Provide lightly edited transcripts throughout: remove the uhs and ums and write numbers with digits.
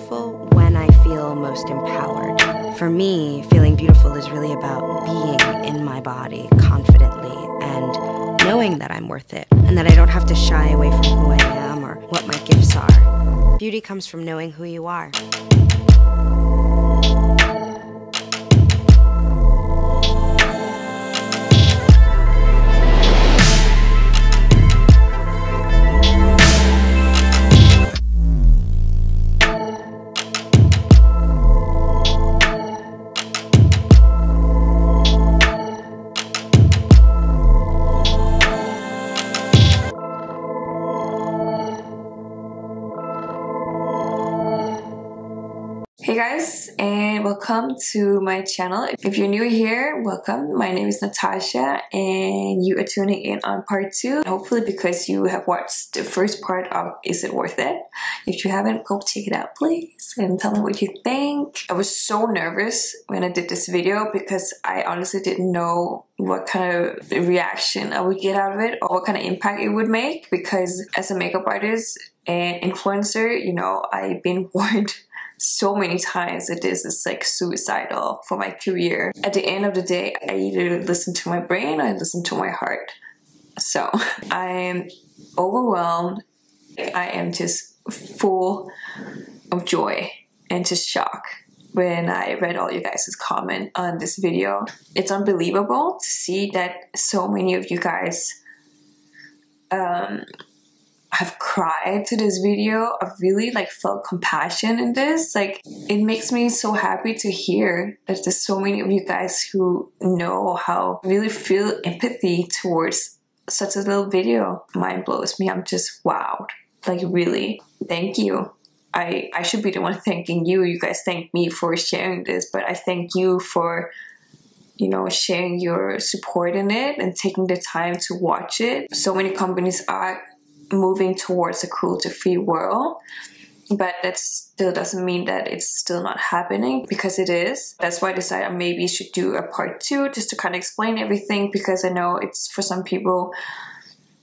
beautiful when I feel most empowered. For me, feeling beautiful is really about being in my body confidently and knowing that I'm worth it and that I don't have to shy away from who I am or what my gifts are. Beauty comes from knowing who you are. Hey guys, and welcome to my channel. If you're new here, welcome. My name is Natasha and you are tuning in on part 2. Hopefully because you have watched the first part of Is It Worth It? If you haven't, go check it out please and tell me what you think. I was so nervous when I did this video because I honestly didn't know what kind of reaction I would get out of it or what kind of impact it would make, because as a makeup artist and influencer, you know, I've been warned so many times that this is like suicidal for my career. At the end of the day, I either listen to my brain or I listen to my heart. So I'm overwhelmed. I am just full of joy and just shock when I read all you guys' comment on this video. It's unbelievable to see that so many of you guys have cried to this video. I've really like felt compassion in this. Like, it makes me so happy to hear that there's so many of you guys who know how really feel empathy towards such a little video. Mind blows me. I'm just wowed. Like, really, thank you. I should be the one thanking you. You guys thank me for sharing this, but I thank you for, you know, sharing your support in it and taking the time to watch it. So many companies are moving towards a cruelty-free world, but that still doesn't mean that it's still not happening, because it is. That's why I decided maybe you should do a part 2 just to kind of explain everything, because I know it's for some people,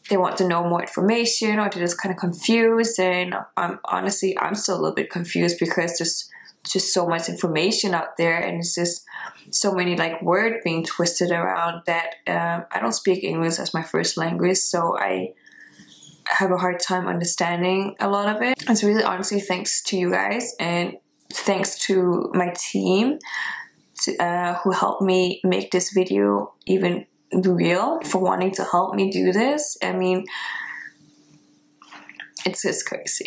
they want to know more information or they're just kind of confused, and honestly I'm still a little bit confused because there's just so much information out there and it's just so many like words being twisted around that I don't speak English as my first language, so I have a hard time understanding a lot of it. It's really honestly thanks to you guys and thanks to my team who helped me make this video even real, for wanting to help me do this. I mean, it's just crazy.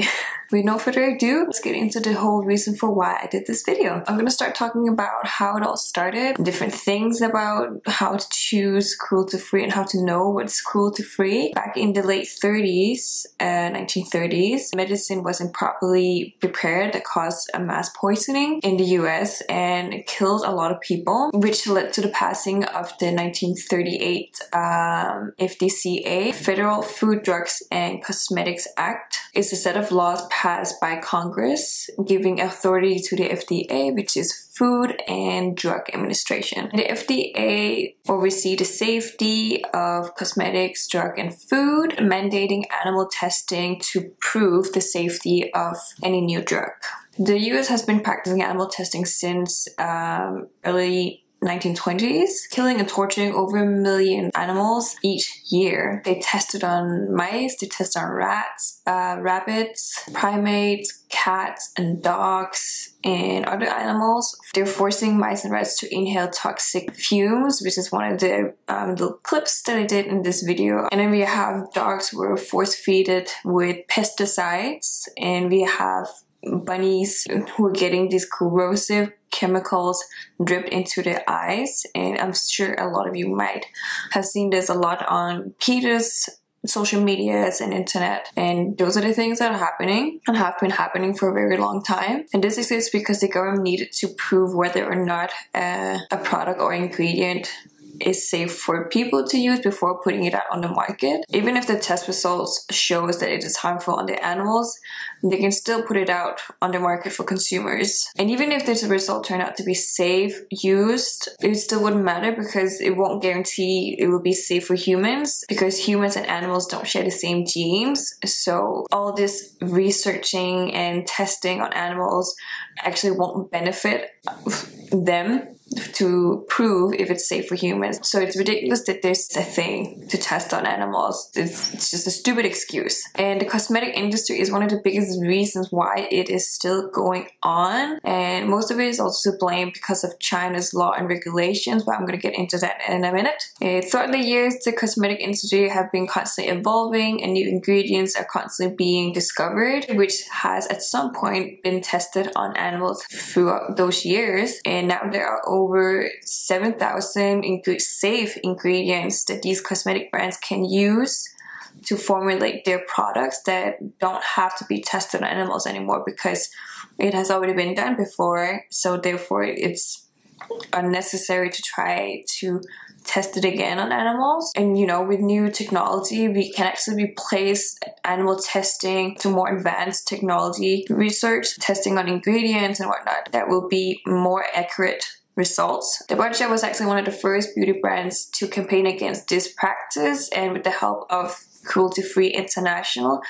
With no further ado, let's get into the whole reason for why I did this video. I'm gonna start talking about how it all started, different things about how to choose cruelty-free and how to know what's cruelty-free. Back in the late 30s, 1930s, medicine wasn't properly prepared. That caused a mass poisoning in the US and it killed a lot of people, which led to the passing of the 1938 FDCA, Federal Food, Drugs and Cosmetics Act. It's a set of laws passed by Congress giving authority to the FDA, which is Food and Drug Administration. The FDA oversees the safety of cosmetics, drug and food, mandating animal testing to prove the safety of any new drug. The US has been practicing animal testing since early 1920s, killing and torturing over 1 million animals each year. They tested on mice, they tested on rats, rabbits, primates, cats and dogs and other animals. They're forcing mice and rats to inhale toxic fumes, which is one of the little clips that I did in this video. And then we have dogs who were force-feeded with pesticides, and we have bunnies who are getting these corrosive chemicals dripped into their eyes, and I'm sure a lot of you might have seen this a lot on PETA's social medias and internet, and those are the things that are happening and have been happening for a very long time. And this exists because the government needed to prove whether or not a product or ingredient is safe for people to use before putting it out on the market. Even if the test results shows that it is harmful on the animals, they can still put it out on the market for consumers. And even if this result turned out to be safe used, it still wouldn't matter because it won't guarantee it will be safe for humans, because humans and animals don't share the same genes. So all this researching and testing on animals actually won't benefit them to prove if it's safe for humans. So it's ridiculous that there's a thing to test on animals. It's just a stupid excuse. And the cosmetic industry is one of the biggest reasons why it is still going on. And most of it is also to blame because of China's law and regulations, but I'm going to get into that in a minute. Throughout the years, the cosmetic industry have been constantly evolving and new ingredients are constantly being discovered, which has at some point been tested on animals throughout those years. And now there are over 7,000 safe ingredients that these cosmetic brands can use to formulate their products that don't have to be tested on animals anymore, because it has already been done before. So therefore it's unnecessary to try to test it again on animals. And you know, with new technology, we can actually replace animal testing to more advanced technology research, testing on ingredients and whatnot that will be more accurate results. The Nataschap was actually one of the first beauty brands to campaign against this practice, and with the help of Cruelty-Free International,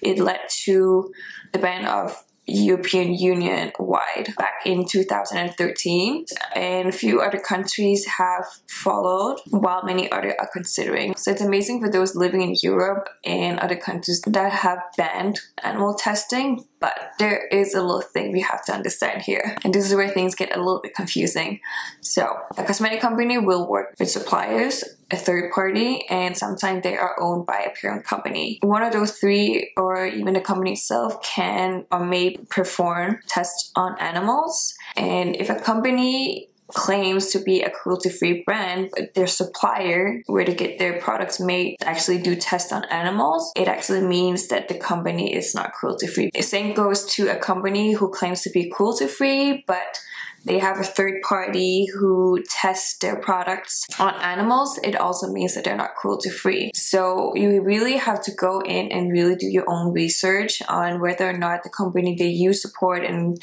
it led to the ban of European Union wide back in 2013, and a few other countries have followed while many others are considering. So it's amazing for those living in Europe and other countries that have banned animal testing, but there is a little thing we have to understand here, and this is where things get a little bit confusing. So a cosmetic company will work with suppliers, a third party, and sometimes they are owned by a parent company. One of those three, or even the company itself, can or may perform tests on animals. And if a company claims to be a cruelty-free brand, but their supplier, where to get their products made, actually do tests on animals, it actually means that the company is not cruelty-free. The same goes to a company who claims to be cruelty-free, but they have a third party who tests their products on animals. It also means that they're not cruelty-free. So you really have to go in and really do your own research on whether or not the company that you support and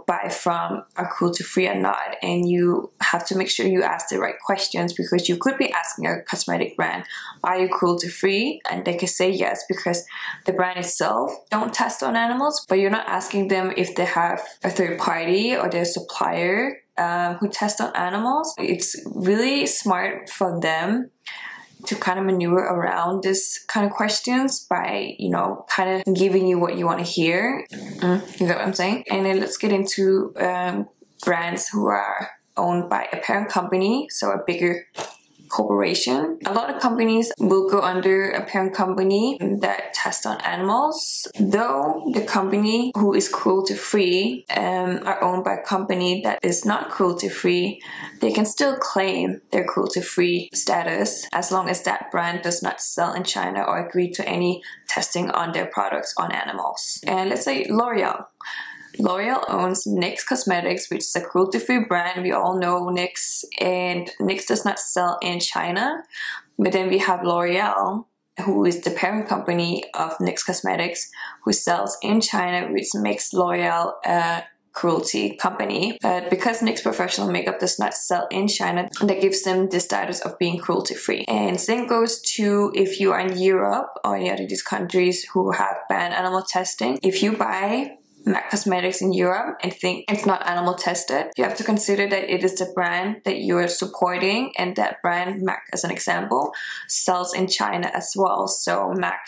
buy from are cruelty-free or not. And you have to make sure you ask the right questions, because you could be asking a cosmetic brand, are you cruelty-free? And they can say yes, because the brand itself don't test on animals, but you're not asking them if they have a third party or their supplier who test on animals. It's really smart for them to kind of maneuver around this kind of questions by, kind of giving you what you want to hear. You get what I'm saying? And then let's get into brands who are owned by a parent company, so a bigger corporation. A lot of companies will go under a parent company that tests on animals, though the company who is cruelty-free are owned by a company that is not cruelty-free. They can still claim their cruelty-free status as long as that brand does not sell in China or agree to any testing on their products on animals. And let's say L'Oreal. L'Oreal owns NYX Cosmetics, which is a cruelty-free brand. We all know NYX, and NYX does not sell in China. But then we have L'Oreal, who is the parent company of NYX Cosmetics, who sells in China, which makes L'Oreal a cruelty company. But because NYX Professional Makeup does not sell in China, that gives them the status of being cruelty-free. And same goes to if you are in Europe or any other these countries who have banned animal testing. If you buy MAC Cosmetics in Europe and think it's not animal tested, you have to consider that it is the brand that you're supporting, and that brand, MAC as an example, sells in China as well. So MAC,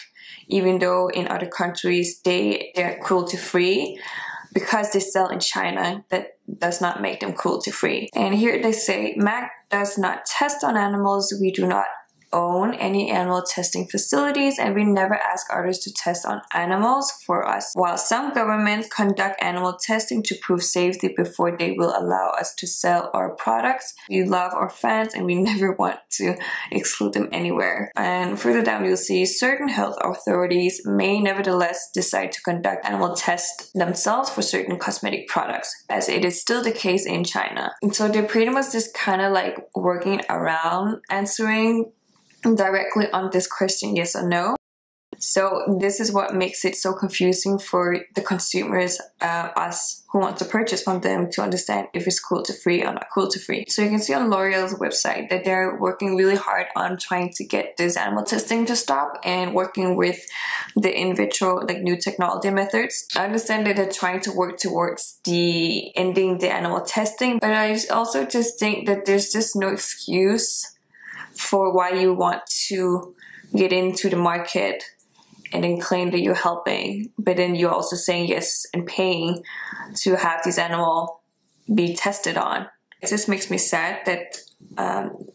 even though in other countries they're cruelty-free, because they sell in China, that does not make them cruelty-free. And here they say, MAC does not test on animals. We do not own any animal testing facilities, and we never ask others to test on animals for us. While some governments conduct animal testing to prove safety before they will allow us to sell our products, we love our fans and we never want to exclude them anywhere. And further down you'll see certain health authorities may nevertheless decide to conduct animal tests themselves for certain cosmetic products, as it is still the case in China. And so they're pretty much just kind of like working around answering directly on this question, yes or no. So this is what makes it so confusing for the consumers, us who want to purchase from them, to understand if it's cruelty-free or not cruelty-free. So you can see on L'Oreal's website that they're working really hard on trying to get this animal testing to stop and working with the in vitro, like new technology methods. I understand that they're trying to work towards the ending the animal testing, but I also just think that there's just no excuse for why you want to get into the market and then claim that you're helping, but then you're also saying yes and paying to have these animals be tested on. It just makes me sad that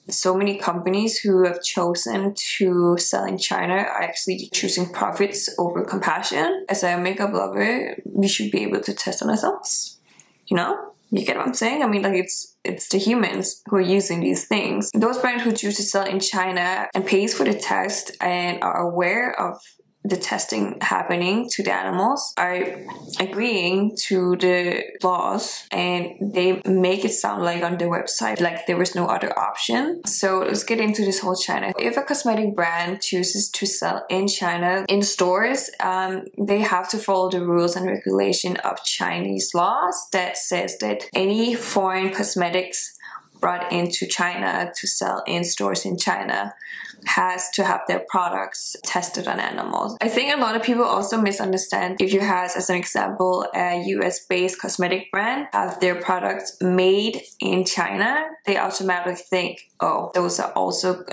so many companies who have chosen to sell in China are actually choosing profits over compassion. As a makeup blogger, we should be able to test on ourselves. You know? You get what I'm saying? I mean, like, it's the humans who are using these things. Those brands who choose to sell in China and pays for the test and are aware of the testing happening to the animals are agreeing to the laws, and they make it sound like on their website like there was no other option. So let's get into this whole China. If a cosmetic brand chooses to sell in China in stores, they have to follow the rules and regulation of Chinese laws that says that any foreign cosmetics brought into China to sell in stores in China has to have their products tested on animals. I think a lot of people also misunderstand, if you have, as an example, a US-based cosmetic brand have their products made in China, they automatically think, oh, those are also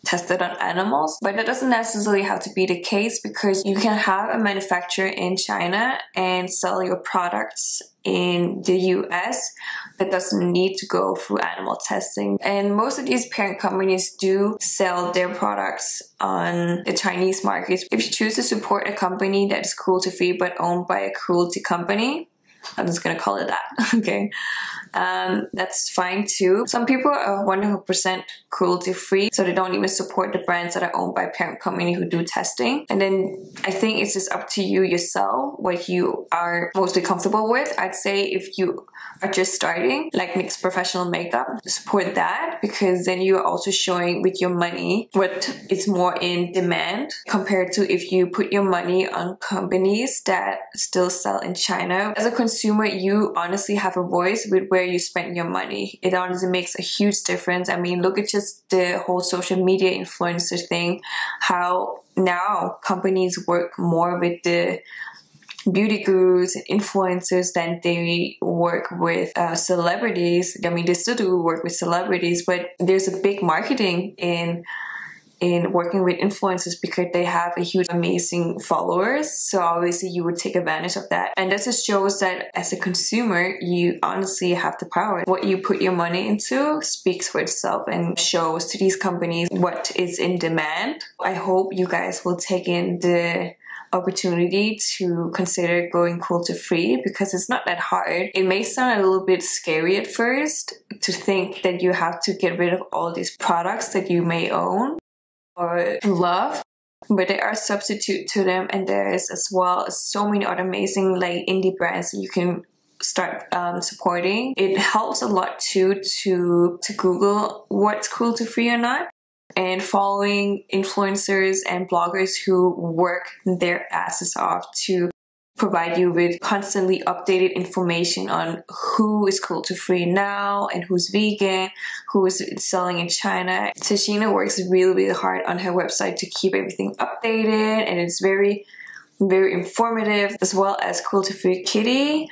tested on animals. But that doesn't necessarily have to be the case, because you can have a manufacturer in China and sell your products in the US that doesn't need to go through animal testing. And most of these parent companies do sell their products on the Chinese market. If you choose to support a company that is cruelty-free but owned by a cruelty company, I'm just gonna call it that, okay? That's fine too. Some people are 100% cruelty-free, so they don't even support the brands that are owned by a parent company who do testing. And then I think it's just up to you yourself what you are mostly comfortable with. I'd say if you are just starting, like mixed professional makeup, support that, because then you're also showing with your money what is more in demand compared to if you put your money on companies that still sell in China. As a consumer, you honestly have a voice with where you spend your money. It honestly makes a huge difference. I mean, look at just the whole social media influencer thing, how now companies work more with the beauty gurus and influencers than they work with celebrities. I mean, they still do work with celebrities, but there's a big marketing in working with influencers because they have a huge, amazing followers. So obviously you would take advantage of that. And that just shows that as a consumer, you honestly have the power. What you put your money into speaks for itself and shows to these companies what is in demand. I hope you guys will take in the opportunity to consider going cruelty-free, because it's not that hard. It may sound a little bit scary at first to think that you have to get rid of all these products that you may own or love, but there are substitute to them, and there is as well so many other amazing like indie brands that you can start supporting. It helps a lot too to Google what's cruelty-free or not, and following influencers and bloggers who work their asses off to provide you with constantly updated information on who is cruelty-free now and who's vegan, who is selling in China. Tashina works really hard on her website to keep everything updated, and it's very informative, as well as Cruelty-Free Kitty,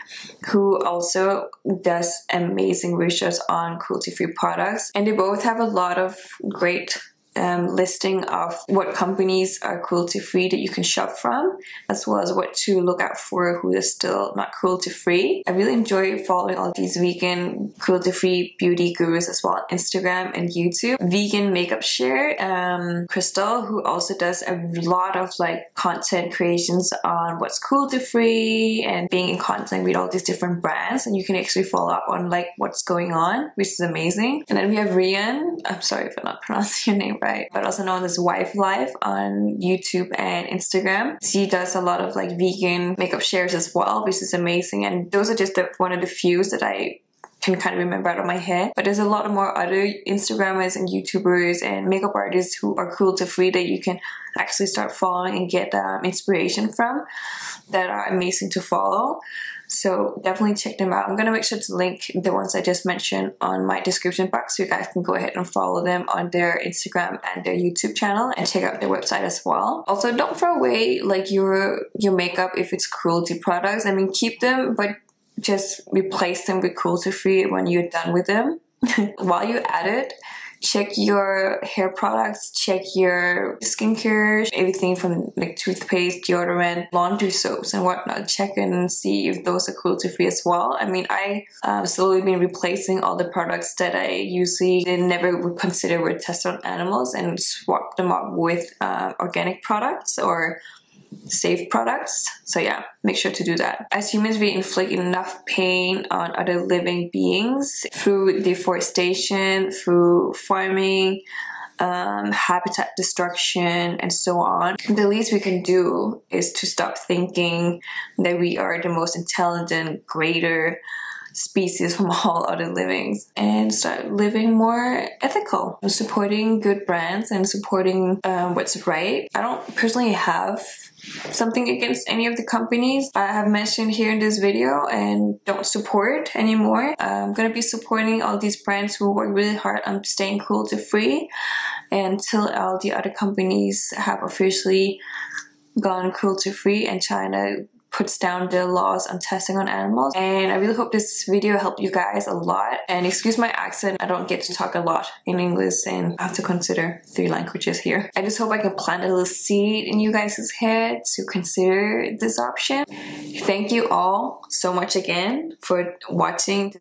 who also does amazing research on cruelty-free products. And they both have a lot of great listing of what companies are cruelty-free that you can shop from, as well as what to look out for who is still not cruelty-free. I really enjoy following all these vegan cruelty-free beauty gurus as well on Instagram and YouTube. VeganMakeupShare, Crystal, who also does a lot of like content creations on what's cruelty-free and being in contact with all these different brands, and you can actually follow up on like what's going on, which is amazing. And then we have Rian, I'm sorry if I'm not pronouncing your name right, but also known as WIFELIFE on YouTube and Instagram. She does a lot of like vegan makeup shares as well, which is amazing. And those are just one of the few that I can kind of remember out of my head. But there's a lot more other Instagrammers and YouTubers and makeup artists who are cruelty-free that you can actually start following and get inspiration from, that are amazing to follow. So definitely check them out. I'm gonna make sure to link the ones I just mentioned on my description box, so you guys can go ahead and follow them on their Instagram and their YouTube channel, and check out their website as well. Also, don't throw away like your makeup if it's cruelty products. I mean, keep them, but just replace them with cruelty-free when you're done with them. While you're at it, check your hair products, check your skincare, everything from like toothpaste, deodorant, laundry soaps and whatnot. Check and see if those are cruelty-free as well. I mean, I slowly been replacing all the products that I usually never would consider were tested on animals, and swap them up with organic products or safe products. So yeah, make sure to do that. As humans, we inflict enough pain on other living beings through deforestation, through farming, habitat destruction, and so on. The least we can do is to stop thinking that we are the most intelligent, greater species from all other livings, and start living more ethical, supporting good brands and supporting what's right. I don't personally have something against any of the companies I have mentioned here in this video and don't support anymore. I'm gonna be supporting all these brands who work really hard on staying cruelty-free until all the other companies have officially gone cruelty-free and China puts down the laws on testing on animals. And I really hope this video helped you guys a lot. And excuse my accent, I don't get to talk a lot in English and I have to consider 3 languages here. I just hope I can plant a little seed in you guys' head to consider this option. Thank you all so much again for watching.